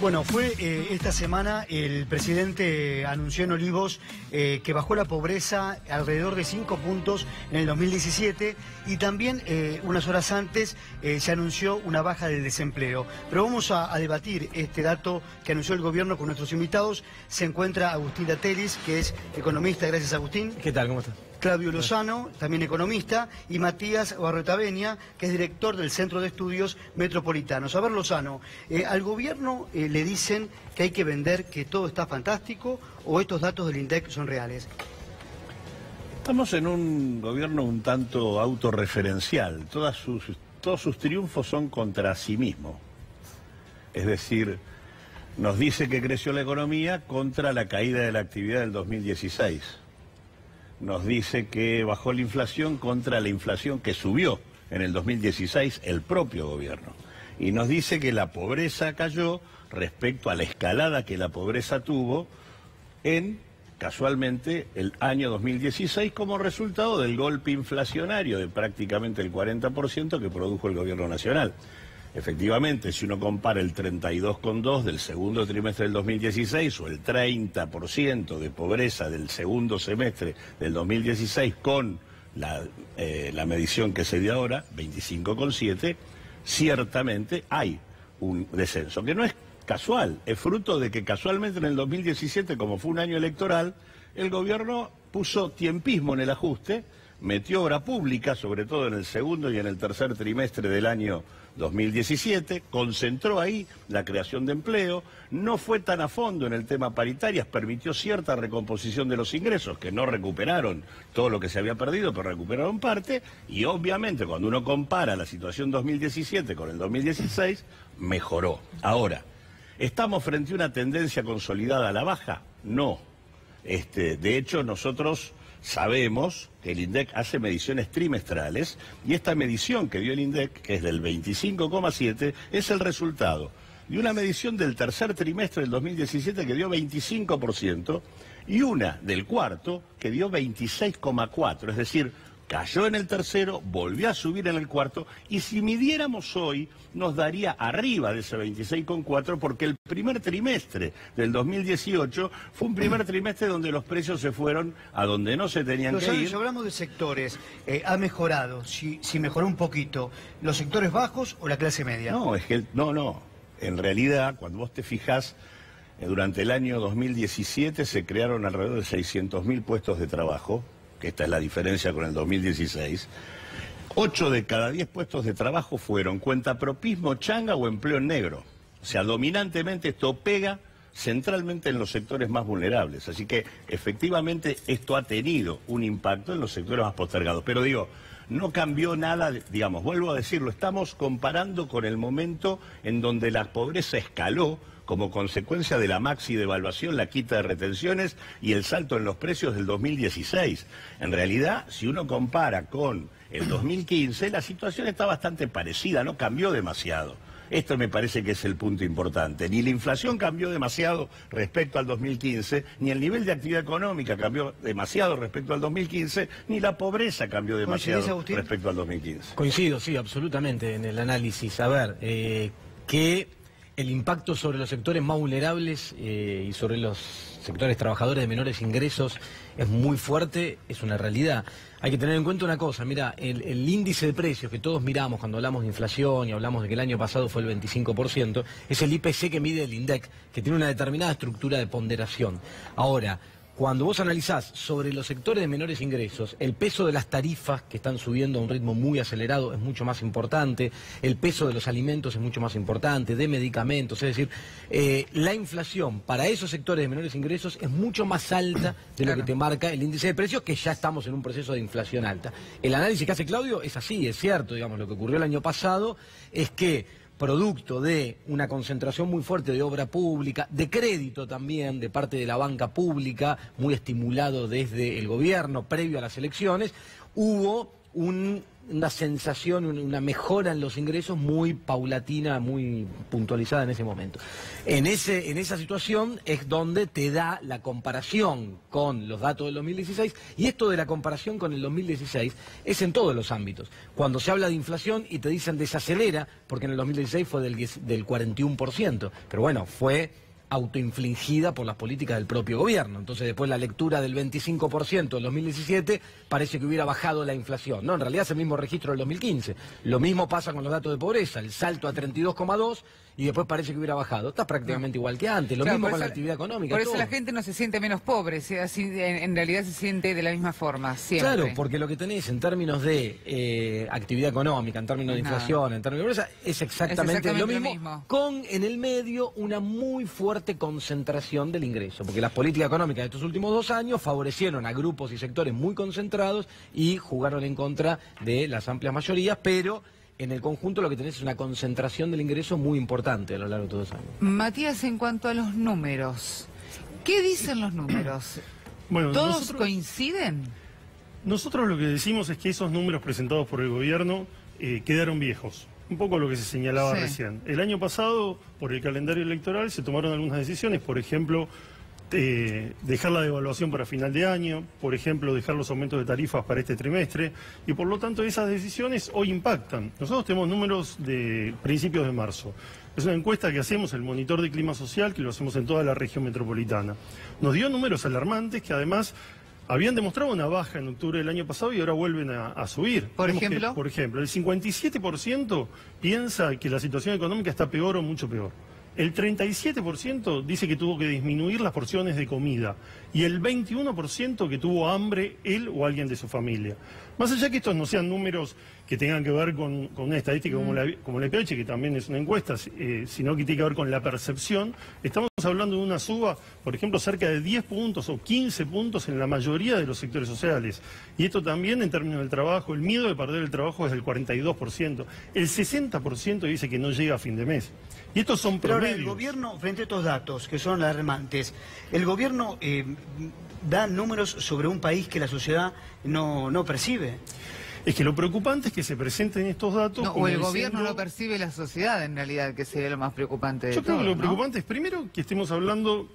Bueno, fue esta semana el presidente anunció en Olivos que bajó la pobreza alrededor de 5 puntos en el 2017 y también unas horas antes se anunció una baja del desempleo. Pero vamos a debatir este dato que anunció el gobierno con nuestros invitados. Se encuentra Agustín Datelis, que es economista. Gracias, Agustín. ¿Qué tal? ¿Cómo estás? Claudio Lozano, también economista, y Matías Barroetaveña, que es director del Centro de Estudios Metropolitanos. A ver, Lozano, ¿al gobierno le dicen que hay que vender, que todo está fantástico, o estos datos del INDEC son reales? Estamos en un gobierno un tanto autorreferencial. Todos sus triunfos son contra sí mismo. Es decir, nos dice que creció la economía contra la caída de la actividad del 2016. Nos dice que bajó la inflación contra la inflación que subió en el 2016 el propio gobierno. Y nos dice que la pobreza cayó respecto a la escalada que la pobreza tuvo en, casualmente, el año 2016 como resultado del golpe inflacionario de prácticamente el 40% que produjo el gobierno nacional. Efectivamente, si uno compara el 32,2 del segundo trimestre del 2016 o el 30% de pobreza del segundo semestre del 2016 con la medición que se dio ahora, 25,7, ciertamente hay un descenso, que no es casual, es fruto de que casualmente en el 2017, como fue un año electoral, el gobierno puso tiempismo en el ajuste, metió obra pública, sobre todo en el segundo y en el tercer trimestre del año 2017, concentró ahí la creación de empleo, no fue tan a fondo en el tema paritarias, permitió cierta recomposición de los ingresos, que no recuperaron todo lo que se había perdido, pero recuperaron parte, y obviamente cuando uno compara la situación 2017 con el 2016, mejoró. Ahora, ¿estamos frente a una tendencia consolidada a la baja? No. De hecho, nosotros sabemos que el INDEC hace mediciones trimestrales y esta medición que dio el INDEC, que es del 25,7, es el resultado de una medición del tercer trimestre del 2017 que dio 25% y una del cuarto que dio 26,4, es decir, cayó en el tercero, volvió a subir en el cuarto, y si midiéramos hoy, nos daría arriba de ese 26,4, porque el primer trimestre del 2018 fue un primer trimestre donde los precios se fueron a donde no se tenían que ir. Si hablamos de sectores, ¿ha mejorado? Si mejoró un poquito, ¿los sectores bajos o la clase media? No, es que no. En realidad, cuando vos te fijás, durante el año 2017 se crearon alrededor de 600.000 puestos de trabajo, que esta es la diferencia con el 2016, 8 de cada 10 puestos de trabajo fueron cuentapropismo, changa o empleo en negro. O sea, dominantemente esto pega centralmente en los sectores más vulnerables. Así que, efectivamente, esto ha tenido un impacto en los sectores más postergados. Pero digo, no cambió nada, digamos, vuelvo a decirlo, estamos comparando con el momento en donde la pobreza escaló como consecuencia de la maxi devaluación, la quita de retenciones y el salto en los precios del 2016. En realidad, si uno compara con el 2015, la situación está bastante parecida, no cambió demasiado. Esto me parece que es el punto importante. Ni la inflación cambió demasiado respecto al 2015, ni el nivel de actividad económica cambió demasiado respecto al 2015, ni la pobreza cambió demasiado respecto al 2015. Coincido, sí, absolutamente en el análisis. A ver, que el impacto sobre los sectores más vulnerables y sobre los sectores trabajadores de menores ingresos es muy fuerte, es una realidad. Hay que tener en cuenta una cosa, mira, el índice de precios que todos miramos cuando hablamos de inflación y hablamos de que el año pasado fue el 25%, es el IPC que mide el INDEC, que tiene una determinada estructura de ponderación. Ahora, cuando vos analizás sobre los sectores de menores ingresos, el peso de las tarifas que están subiendo a un ritmo muy acelerado es mucho más importante, el peso de los alimentos es mucho más importante, de medicamentos, es decir, la inflación para esos sectores de menores ingresos es mucho más alta de lo que te marca el índice de precios, que ya estamos en un proceso de inflación alta. El análisis que hace Claudio es así, es cierto, digamos, lo que ocurrió el año pasado es que producto de una concentración muy fuerte de obra pública, de crédito también, de parte de la banca pública, muy estimulado desde el gobierno previo a las elecciones, hubo una sensación, una mejora en los ingresos muy paulatina, muy puntualizada en ese momento. En esa situación es donde te da la comparación con los datos del 2016, y esto de la comparación con el 2016 es en todos los ámbitos. Cuando se habla de inflación y te dicen desacelera, porque en el 2016 fue del 41%, pero bueno, fue autoinfligida por las políticas del propio gobierno. Entonces después la lectura del 25% del 2017 parece que hubiera bajado la inflación. No, en realidad es el mismo registro del 2015. Lo mismo pasa con los datos de pobreza, el salto a 32,2 y después parece que hubiera bajado. Está prácticamente igual que antes, lo mismo con la actividad económica. Por eso la gente no se siente menos pobre, así en realidad se siente de la misma forma, siempre. Claro, porque lo que tenés en términos de actividad económica, en términos de inflación, en términos de pobreza, es exactamente lo mismo, con en el medio una muy fuerte concentración del ingreso, porque las políticas económicas de estos últimos 2 años favorecieron a grupos y sectores muy concentrados y jugaron en contra de las amplias mayorías, pero en el conjunto lo que tenés es una concentración del ingreso muy importante a lo largo de todos los años. Matías, en cuanto a los números, ¿qué dicen los números? Bueno, ¿Todos coinciden? Nosotros lo que decimos es que esos números presentados por el gobierno quedaron viejos. Un poco lo que se señalaba recién. El año pasado, por el calendario electoral, se tomaron algunas decisiones, por ejemplo, dejar la devaluación para final de año, por ejemplo, dejar los aumentos de tarifas para este trimestre, y por lo tanto esas decisiones hoy impactan. Nosotros tenemos números de principios de marzo. Es una encuesta que hacemos, el Monitor de Clima Social, que lo hacemos en toda la región metropolitana. Nos dio números alarmantes que además habían demostrado una baja en octubre del año pasado y ahora vuelven a subir. ¿Por ejemplo? Por ejemplo, el 57% piensa que la situación económica está peor o mucho peor. El 37% dice que tuvo que disminuir las porciones de comida y el 21% que tuvo hambre él o alguien de su familia. Más allá que estos no sean números que tengan que ver con una estadística como la IPH, que también es una encuesta, sino que tiene que ver con la percepción, estamos hablando de una suba, por ejemplo, cerca de 10 puntos o 15 puntos en la mayoría de los sectores sociales. Y esto también en términos del trabajo, el miedo de perder el trabajo es del 42%. El 60% dice que no llega a fin de mes. Y estos son promedios. Pero ahora el gobierno, frente a estos datos que son alarmantes, el gobierno da números sobre un país que la sociedad no percibe. Es que lo preocupante es que se presenten estos datos. No, o el gobierno no percibe la sociedad, en realidad, que sería lo más preocupante de todo. Yo creo que lo preocupante es primero que estemos hablando,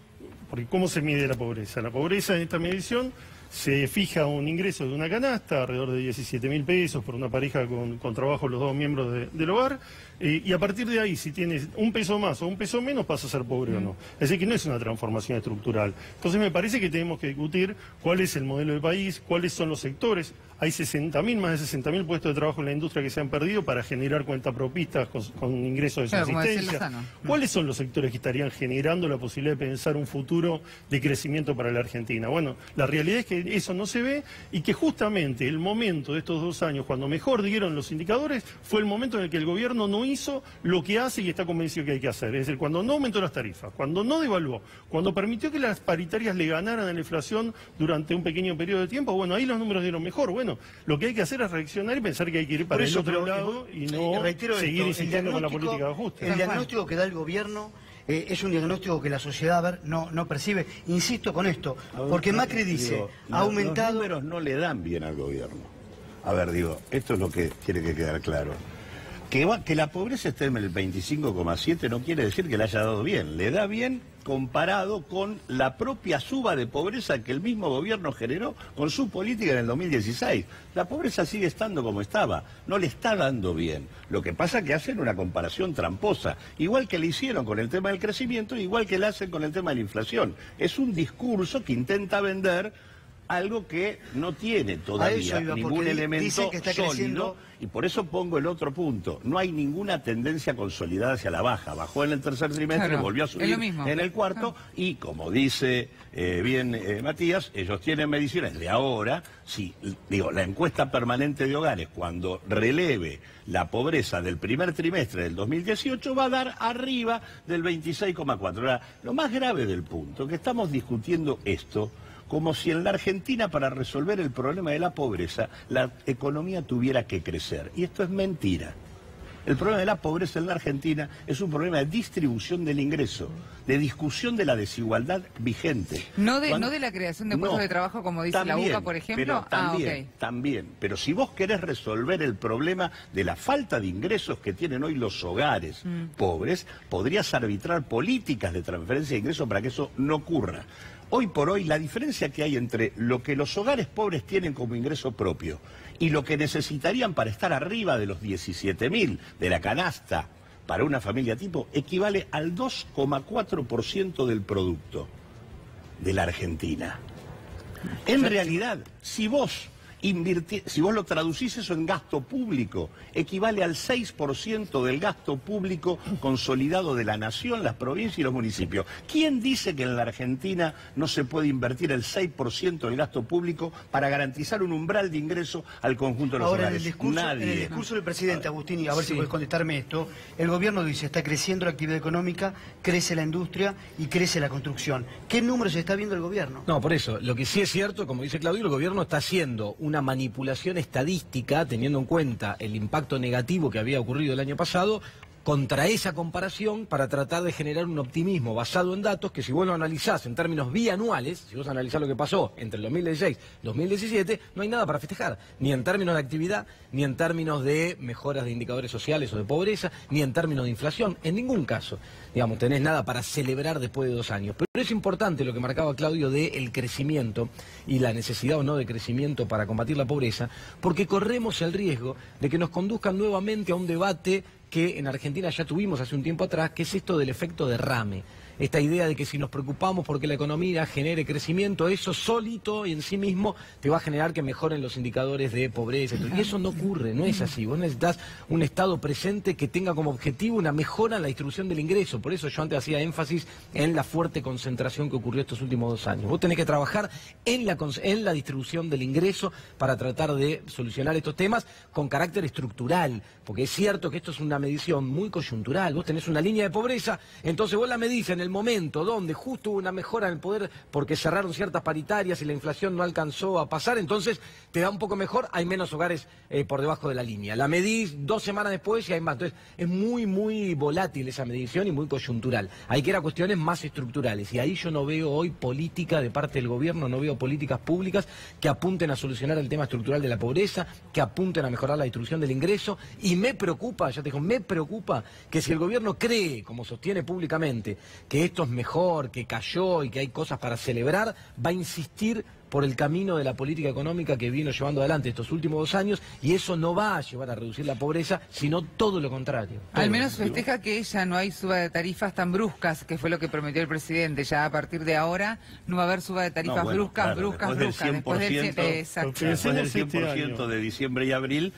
porque ¿cómo se mide la pobreza? La pobreza en esta medición se fija un ingreso de una canasta, alrededor de 17.000 pesos por una pareja con trabajo los 2 miembros del hogar, y a partir de ahí, si tienes un peso más o un peso menos, pasas a ser pobre o no. Es decir, que no es una transformación estructural. Entonces me parece que tenemos que discutir cuál es el modelo de país, cuáles son los sectores. Hay más de 60.000 puestos de trabajo en la industria que se han perdido para generar cuentapropistas con ingresos de subsistencia. ¿Cuáles son los sectores que estarían generando la posibilidad de pensar un futuro de crecimiento para la Argentina? Bueno, la realidad es que eso no se ve y que justamente el momento de estos 2 años, cuando mejor dieron los indicadores, fue el momento en el que el gobierno no hizo lo que hace y está convencido que hay que hacer. Es decir, cuando no aumentó las tarifas, cuando no devaluó, cuando permitió que las paritarias le ganaran a la inflación durante un pequeño periodo de tiempo, bueno, ahí los números dieron mejor. Bueno, lo que hay que hacer es reaccionar y pensar que hay que ir para el otro lado y no seguir insistiendo con la política de ajuste. El diagnóstico que da el gobierno es un diagnóstico que la sociedad no percibe. Insisto con esto, porque Macri dice, ha aumentado... Los números no le dan bien al gobierno. A ver, esto es lo que tiene que quedar claro. Que la pobreza esté en el 25,7 no quiere decir que le haya dado bien. Le da bien comparado con la propia suba de pobreza que el mismo gobierno generó con su política en el 2016. La pobreza sigue estando como estaba, no le está dando bien. Lo que pasa es que hacen una comparación tramposa, igual que le hicieron con el tema del crecimiento, igual que le hacen con el tema de la inflación. Es un discurso que intenta vender algo que no tiene todavía ningún elemento sólido, y por eso pongo el otro punto. No hay ninguna tendencia consolidada hacia la baja. Bajó en el tercer trimestre, volvió a subir en el cuarto, y como dice Matías, ellos tienen mediciones de ahora. Sí, la encuesta permanente de hogares, cuando releve la pobreza del primer trimestre del 2018, va a dar arriba del 26,4. Ahora, lo más grave del punto, que estamos discutiendo esto como si en la Argentina, para resolver el problema de la pobreza, la economía tuviera que crecer. Y esto es mentira. El problema de la pobreza en la Argentina es un problema de distribución del ingreso, de discusión de la desigualdad vigente. No de la creación de puestos de trabajo, como dice también, la UCA, por ejemplo. Pero también. Pero si vos querés resolver el problema de la falta de ingresos que tienen hoy los hogares pobres, podrías arbitrar políticas de transferencia de ingresos para que eso no ocurra. Hoy por hoy, la diferencia que hay entre lo que los hogares pobres tienen como ingreso propio y lo que necesitarían para estar arriba de los 17.000 de la canasta para una familia tipo, equivale al 2,4% del producto de la Argentina. En realidad, si vos lo traducís eso en gasto público, equivale al 6% del gasto público consolidado de la nación, las provincias y los municipios. ¿Quién dice que en la Argentina no se puede invertir el 6% del gasto público para garantizar un umbral de ingreso al conjunto de los hogares? En el discurso del presidente, Agustín, y a ver si puedes contestarme esto, el gobierno dice, está creciendo la actividad económica, crece la industria y crece la construcción. ¿Qué números está viendo el gobierno? No, por eso, lo que sí es cierto, como dice Claudio, el gobierno está haciendo una manipulación estadística, teniendo en cuenta el impacto negativo que había ocurrido el año pasado, contra esa comparación para tratar de generar un optimismo basado en datos que si vos lo analizás en términos bianuales, si vos analizás lo que pasó entre el 2016 y 2017, no hay nada para festejar, ni en términos de actividad, ni en términos de mejoras de indicadores sociales o de pobreza, ni en términos de inflación, en ningún caso, digamos, tenés nada para celebrar después de 2 años. Pero es importante lo que marcaba Claudio del crecimiento y la necesidad o no de crecimiento para combatir la pobreza, porque corremos el riesgo de que nos conduzcan nuevamente a un debate que en Argentina ya tuvimos hace un tiempo atrás, que es esto del efecto derrame. Esta idea de que si nos preocupamos porque la economía genere crecimiento, eso solito y en sí mismo te va a generar que mejoren los indicadores de pobreza. Y eso no ocurre, no es así. Vos necesitas un Estado presente que tenga como objetivo una mejora en la distribución del ingreso. Por eso yo antes hacía énfasis en la fuerte concentración que ocurrió estos últimos 2 años. Vos tenés que trabajar en la distribución del ingreso para tratar de solucionar estos temas con carácter estructural. Porque es cierto que esto es una medición muy coyuntural. Vos tenés una línea de pobreza, entonces vos la medís en el momento donde justo hubo una mejora en el poder porque cerraron ciertas paritarias y la inflación no alcanzó a pasar, entonces te da un poco mejor, hay menos hogares por debajo de la línea. La medís 2 semanas después y hay más. Entonces es muy volátil esa medición y muy coyuntural. Hay que ir a cuestiones más estructurales y ahí yo no veo hoy política de parte del gobierno, no veo políticas públicas que apunten a solucionar el tema estructural de la pobreza, que apunten a mejorar la distribución del ingreso y me preocupa, ya te digo, me preocupa que si el gobierno cree, como sostiene públicamente, que esto es mejor, que cayó y que hay cosas para celebrar, va a insistir por el camino de la política económica que vino llevando adelante estos últimos 2 años y eso no va a llevar a reducir la pobreza, sino todo lo contrario. Al menos festeja que ya no hay suba de tarifas tan bruscas, que fue lo que prometió el presidente. Ya a partir de ahora no va a haber suba de tarifas bruscas. Después del 100% de diciembre y abril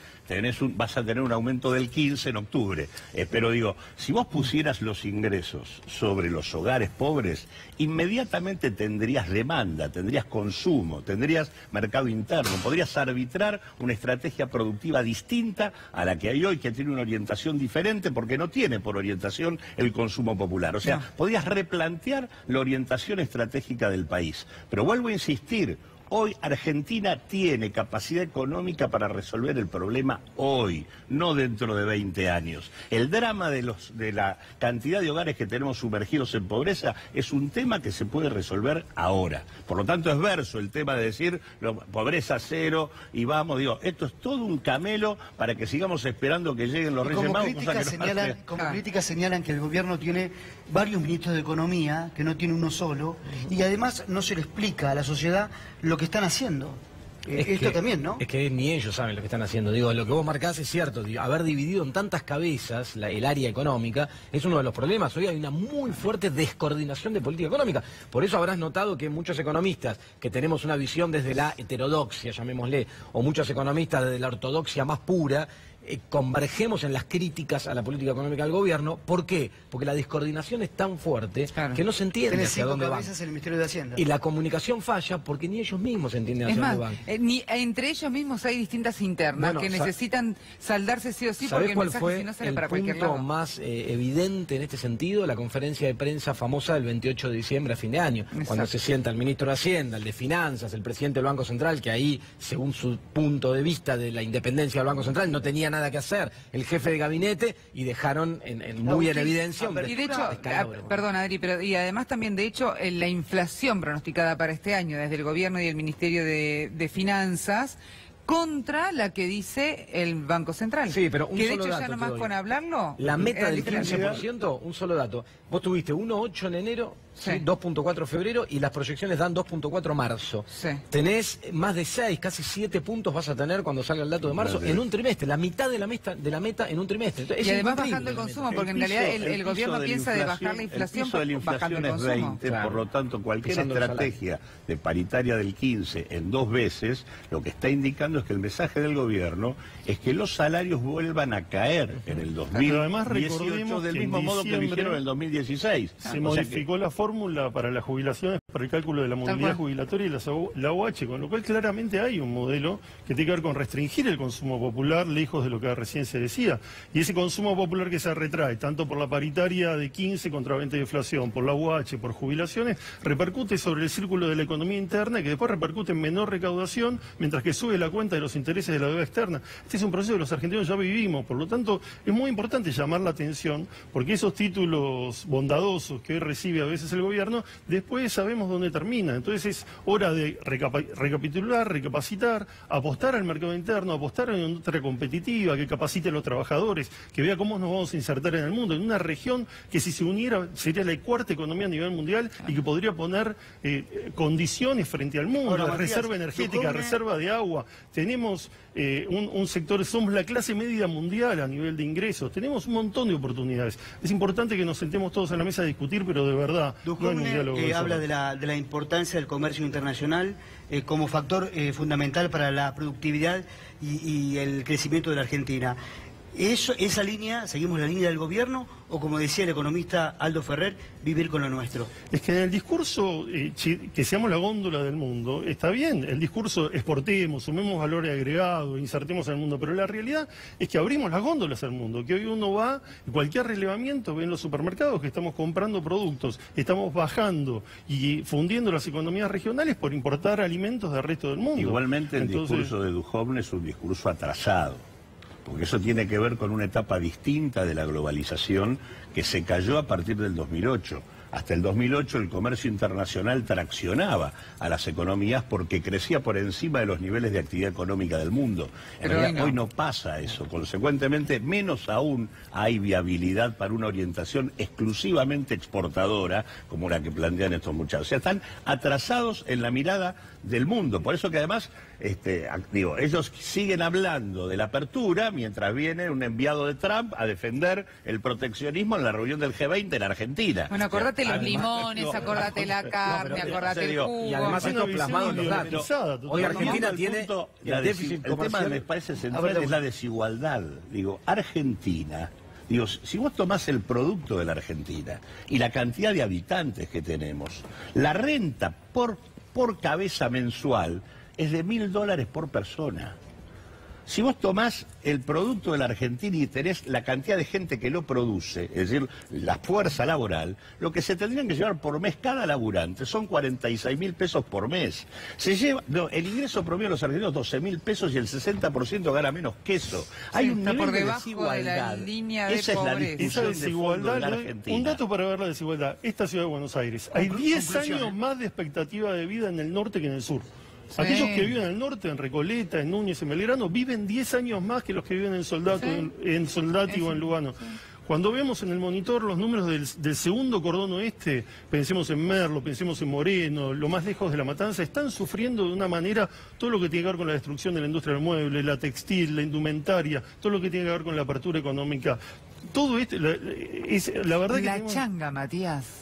vas a tener un aumento del 15% en octubre. Pero digo, si vos pusieras los ingresos sobre los hogares pobres, inmediatamente tendrías demanda, tendrías consumo, tendrías mercado interno, podrías arbitrar una estrategia productiva distinta a la que hay hoy, que tiene una orientación diferente porque no tiene por orientación el consumo popular. O sea, podrías replantear la orientación estratégica del país. Pero vuelvo a insistir, hoy Argentina tiene capacidad económica para resolver el problema hoy, no dentro de 20 años. El drama de la cantidad de hogares que tenemos sumergidos en pobreza es un tema que se puede resolver ahora. Por lo tanto es verso el tema de decir pobreza cero y vamos, digo, esto es todo un camelo para que sigamos esperando que lleguen los Reyes Magos. Como críticas señalan que el gobierno tiene varios ministros de Economía, que no tiene uno solo, y además no se le explica a la sociedad lo que están haciendo. Esto también, ¿no? Es que ni ellos saben lo que están haciendo. Digo, lo que vos marcás es cierto. Haber dividido en tantas cabezas el área económica es uno de los problemas. Hoy hay una muy fuerte descoordinación de política económica. Por eso habrás notado que muchos economistas que tenemos una visión desde la heterodoxia, llamémosle, o muchos economistas desde la ortodoxia más pura, convergemos en las críticas a la política económica del gobierno. ¿Por qué? Porque la descoordinación es tan fuerte que no se entiende hacia dónde van. El Ministerio de Hacienda. Y la comunicación falla porque ni ellos mismos entienden hacia dónde van. Entre ellos mismos hay distintas internas que necesitan saldarse sí o sí porque el mensaje si no sale para cualquier lado. El punto más evidente en este sentido? La conferencia de prensa famosa del 28 de diciembre a fin de año, cuando se sienta el ministro de Hacienda, el de Finanzas, el presidente del Banco Central, que ahí, según su punto de vista de la independencia del Banco Central, no tenía nada que hacer el jefe de gabinete y dejaron muy en evidencia. Y de hecho, perdón Adri, pero y además también de hecho la inflación pronosticada para este año desde el gobierno y el Ministerio de Finanzas contra la que dice el Banco Central. Sí, pero un que de solo hecho dato ya nomás con hablarlo. La meta del diferencia. 15%, un solo dato. Vos tuviste 1,8 en enero, sí. 2,4 febrero y las proyecciones dan 2,4 marzo. Sí. Tenés más de 6, casi 7 puntos vas a tener cuando salga el dato de marzo en un trimestre, la mitad de la meta en un trimestre. Entonces, y además bajando el consumo, porque en realidad el gobierno piensa de bajar la inflación. El piso de la inflación es 20, claro. Por lo tanto cualquier estrategia de paritaria del 15 en 2 veces, lo que está indicando es que el mensaje del gobierno es que los salarios vuelvan a caer en el 2018 del mismo modo que lo hicieron en el 2016. Se modificó la fórmula para las jubilaciones, para el cálculo de la movilidad jubilatoria y la OH, con lo cual claramente hay un modelo que tiene que ver con restringir el consumo popular, lejos de lo que recién se decía. Y ese consumo popular que se retrae, tanto por la paritaria de 15 contra 20 de inflación, por la OH, por jubilaciones, repercute sobre el círculo de la economía interna, que después repercute en menor recaudación, mientras que sube la cuenta de los intereses de la deuda externa. Este es un proceso que los argentinos ya vivimos, por lo tanto es muy importante llamar la atención, porque esos títulos bondadosos que hoy recibe a veces el gobierno, después sabemos dónde termina. Entonces es hora de recapitular, recapacitar, apostar al mercado interno, apostar en una industria competitiva, que capacite a los trabajadores, que vea cómo nos vamos a insertar en el mundo, en una región que si se uniera sería la 4ª economía a nivel mundial y que podría poner condiciones frente al mundo. Ahora, Matías, reserva energética, reserva de agua, tenemos un sector, somos la clase media mundial a nivel de ingresos, tenemos un montón de oportunidades. Es importante que nos sentemos todos en la mesa a discutir, pero de verdad no hay un diálogo. Habla de la importancia del comercio internacional como factor fundamental para la productividad y el crecimiento de la Argentina. ¿Esa línea, seguimos la línea del gobierno o, como decía el economista Aldo Ferrer, vivir con lo nuestro? Es que en el discurso, que seamos la góndola del mundo, está bien, el discurso exportemos, sumemos valor agregado, insertemos en el mundo, pero la realidad es que abrimos las góndolas al mundo, que hoy uno va, cualquier relevamiento, ve en los supermercados que estamos comprando productos, estamos bajando y fundiendo las economías regionales por importar alimentos del resto del mundo. Igualmente el discurso de Duhovne es un discurso atrasado, porque eso tiene que ver con una etapa distinta de la globalización que se cayó a partir del 2008. Hasta el 2008 el comercio internacional traccionaba a las economías porque crecía por encima de los niveles de actividad económica del mundo. En realidad hoy no pasa eso. Consecuentemente, menos aún hay viabilidad para una orientación exclusivamente exportadora como la que plantean estos muchachos. O sea, están atrasados en la mirada del mundo. Por eso que además, ellos siguen hablando de la apertura mientras viene un enviado de Trump a defender el proteccionismo en la reunión del G20 en Argentina. Bueno, acordate los limones, acordate la carne, acordate el jugo. Y además esto plasmado en los datos. Hoy Argentina tiene el déficit comercial. El tema que me parece central es la desigualdad. Argentina, si vos tomás el producto de la Argentina y la cantidad de habitantes que tenemos, la renta por cabeza mensual es de $1.000 por persona. Si vos tomás el producto de la Argentina y tenés la cantidad de gente que lo produce, es decir, la fuerza laboral, lo que se tendrían que llevar por mes cada laburante son 46.000 pesos por mes. El ingreso promedio de los argentinos 12.000 pesos y el 60% gana menos que eso. Hay un nivel de desigualdad. Esa es la discusión desigualdad de la Argentina. Un dato para ver la desigualdad. Esta ciudad de Buenos Aires, hay 10 años más de expectativa de vida en el norte que en el sur. Sí. Aquellos que viven en el norte, en Recoleta, en Núñez, en Belgrano, viven 10 años más que los que viven en Soldati o en Lugano. Sí. Cuando vemos en el monitor los números del segundo cordón oeste, pensemos en Merlo, pensemos en Moreno, lo más lejos de La Matanza, están sufriendo de una manera todo lo que tiene que ver con la destrucción de la industria del mueble, la textil, la indumentaria, todo lo que tiene que ver con la apertura económica. Todo esto, la verdad que... La changa, Matías.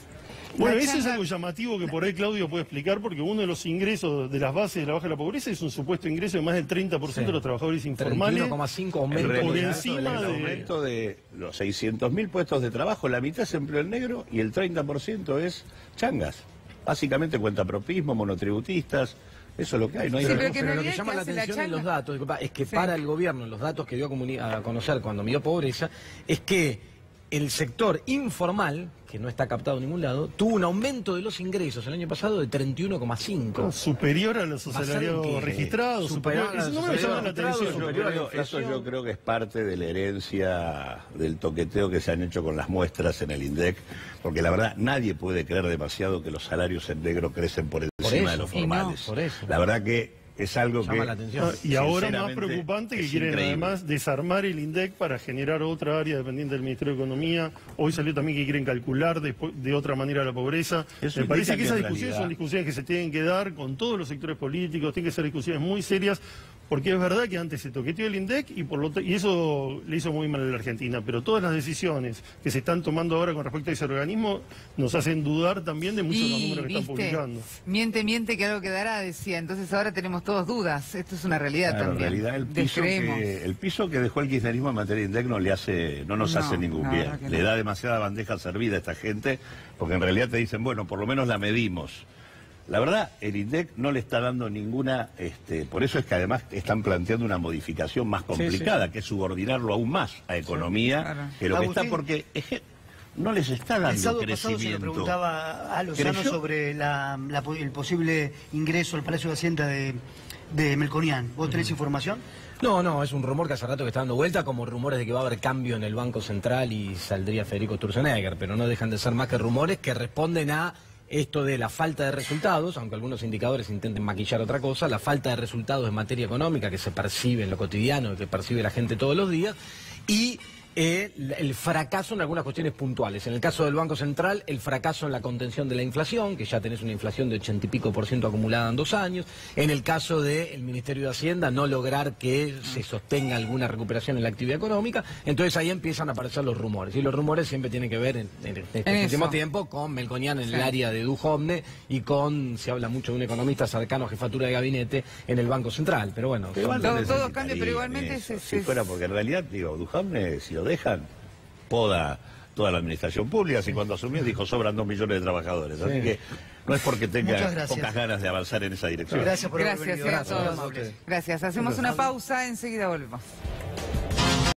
Bueno, eso es algo llamativo que por ahí Claudio puede explicar, porque uno de los ingresos de las bases de la baja de la pobreza es un supuesto ingreso de más del 30% de los trabajadores informales. 31,5 aumento por encima del aumento de los 600.000 puestos de trabajo, la mitad es empleo en negro y el 30% es changas. Básicamente cuentapropismo, monotributistas. Eso es lo que hay, no hay pero lo que llama la atención en los datos es que para el gobierno, en los datos que dio a conocer cuando midió pobreza, es que el sector informal, que no está captado en ningún lado, tuvo un aumento de los ingresos el año pasado de 31,5. Superior a los asalariados Bastante, registrados. superior a los Eso no me llama la asalariados atención. registrados. Eso yo creo que es parte de la herencia del toqueteo que se han hecho con las muestras en el INDEC, porque la verdad nadie puede creer demasiado que los salarios en negro crecen por encima de los formales. por eso. La verdad que es algo Llama que... la atención. Y ahora más sinceramente, preocupante que es quieren increíble. además desarmar el INDEC para generar otra área dependiente del Ministerio de Economía. Hoy salió también que quieren calcular de otra manera la pobreza. Eso Me parece implica que que esas en discusiones realidad- son discusiones que se tienen que dar con todos los sectores políticos, tienen que ser discusiones muy serias, porque es verdad que antes se toqueteó el INDEC y eso le hizo muy mal a la Argentina, pero todas las decisiones que se están tomando ahora con respecto a ese organismo nos hacen dudar también de muchos de los números que están publicando. Miente que algo quedará, decía. Entonces ahora tenemos todos dudas. Esto es una realidad Claro, también. en realidad Descreemos. el piso que dejó el kirchnerismo en materia de INDEC no nos No, hace ningún la bien. verdad que Le no. da demasiada bandeja servida a esta gente, porque en realidad te dicen, bueno, por lo menos la medimos. La verdad, el INDEC no le está dando ninguna, por eso es que además están planteando una modificación más complicada, que es subordinarlo aún más a economía, claro. que lo que Agustín, está, porque es que no les está El dando sábado pasado se le crecimiento. preguntaba a Lozano ¿Creció? sobre el posible ingreso al Palacio de Hacienda de Melconian. ¿Vos tenés información? No, es un rumor que hace rato que está dando vuelta, como rumores de que va a haber cambio en el Banco Central y saldría Federico Sturzenegger, pero no dejan de ser más que rumores que responden a esto de la falta de resultados, aunque algunos indicadores intenten maquillar otra cosa, la falta de resultados en materia económica que se percibe en lo cotidiano, que percibe la gente todos los días, y el fracaso en algunas cuestiones puntuales. En el caso del Banco Central, el fracaso en la contención de la inflación, que ya tenés una inflación de 80 y pico % acumulada en 2 años. En el caso del Ministerio de Hacienda, no lograr que se sostenga alguna recuperación en la actividad económica. Entonces ahí empiezan a aparecer los rumores. Y los rumores siempre tienen que ver, en este último tiempo, con Melconian en el área de Duhovne y se habla mucho de un economista cercano a jefatura de gabinete en el Banco Central. Pero bueno, Igual Todo- no todo cambia, pero necesitarían igualmente eso. se- Si fuera, porque en realidad, digo, Duhovne, si lo dejan, poda toda la administración pública, y cuando asumió dijo sobran 2 millones de trabajadores. Así que no es porque tenga Muchas gracias. pocas ganas de avanzar en esa dirección. Gracias por haber Gracias venido. a todos. Gracias. Hacemos una pausa, enseguida volvemos.